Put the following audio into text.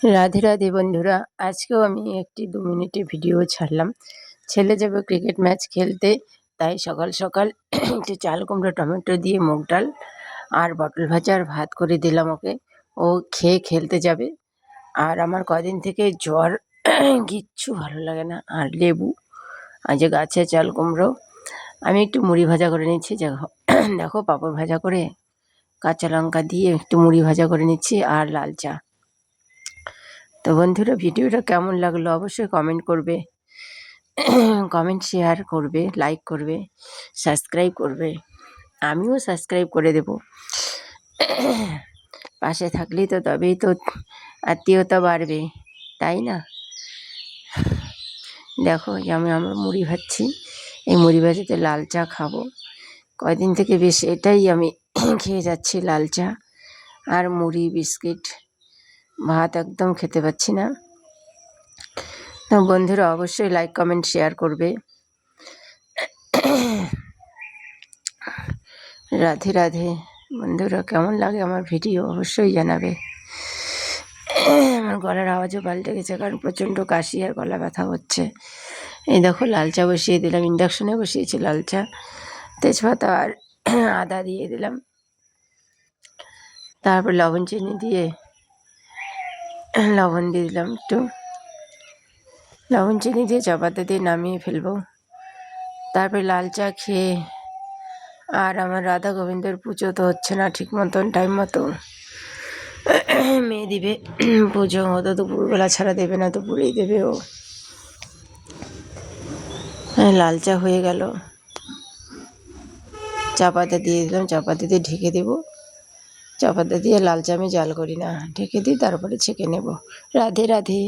রাধে রাধে বন্ধুরা, আজকেও আমি একটি 2 মিনিটের ভিডিও ছাড়লাম। ছেলে যাবে ক্রিকেট ম্যাচ খেলতে, তাই সকাল সকাল একটু চাল কুমড়ো টমেটো দিয়ে মুগ ডাল আর পটল ভাজা আর ভাত করে দিলাম ওকে। ও খেয়ে খেলতে যাবে। আর আমার কদিন থেকে জ্বর, কিচ্ছু ভালো লাগে না। আর লেবু, আর যে গাছে চাল কুমড়ো, আমি একটু মুড়ি ভাজা করে নিচ্ছি। দেখো পাঁপড় ভাজা করে কাঁচা লঙ্কা দিয়ে একটু মুড়ি ভাজা করে নিচ্ছি আর লাল চা। তো বন্ধুরা, ভিডিওটা কেমন লাগলো অবশ্যই কমেন্ট করবে, কমেন্ট শেয়ার করবে, লাইক করবে, সাবস্ক্রাইব করবে। আমিও সাবস্ক্রাইব করে দেব। পাশে থাকলেই তো তবেই তো আত্মীয়তা বাড়বে, তাই না? দেখো আমি আমার মুড়ি ভাজছি, এই মুড়ি ভাজাতে লাল চা খাবো। কয়দিন থেকে বেশ এটাই আমি খেয়ে যাচ্ছি, লাল চা আর মুড়ি বিস্কিট। ভাত একদম খেতে পাচ্ছি না। তো বন্ধুরা অবশ্যই লাইক কমেন্ট শেয়ার করবে। রাধে রাধে বন্ধুরা, কেমন লাগে আমার ভিডিও অবশ্যই জানাবে। আমার গলার আওয়াজও পাল্টে গেছে, কারণ প্রচণ্ড কাশি আর গলা ব্যথা হচ্ছে। এই দেখো লাল চা বসিয়ে দিলাম, ইন্ডাকশনে বসিয়েছি লাল চা। তেজপাতা আর আদা দিয়ে দিলাম, তারপর লবণ চিনি দিয়ে লবণ দিয়ে দিলাম একটু, লবণ চিনি দিয়ে চাপাতা দিয়ে নামিয়ে ফেলবো। তারপরে লাল চা খেয়ে, আর আমার রাধা গোবিন্দের পুজো তো হচ্ছে না ঠিক মতন টাইম মতো। মেয়ে দিবে পুজো, ও তো দুপুরবেলা ছাড়া দেবে না, দুপুরেই দেবে ও। লাল চা হয়ে গেল, চা পাতা দিয়ে দিলাম, চা পাতা দিয়ে ঢেকে দেবো। চা পাতা দিয়ে লাল চা আমি জাল করি না, ঢেকে দিই, তারপরে ছেঁকে নেব। রাধে রাধে।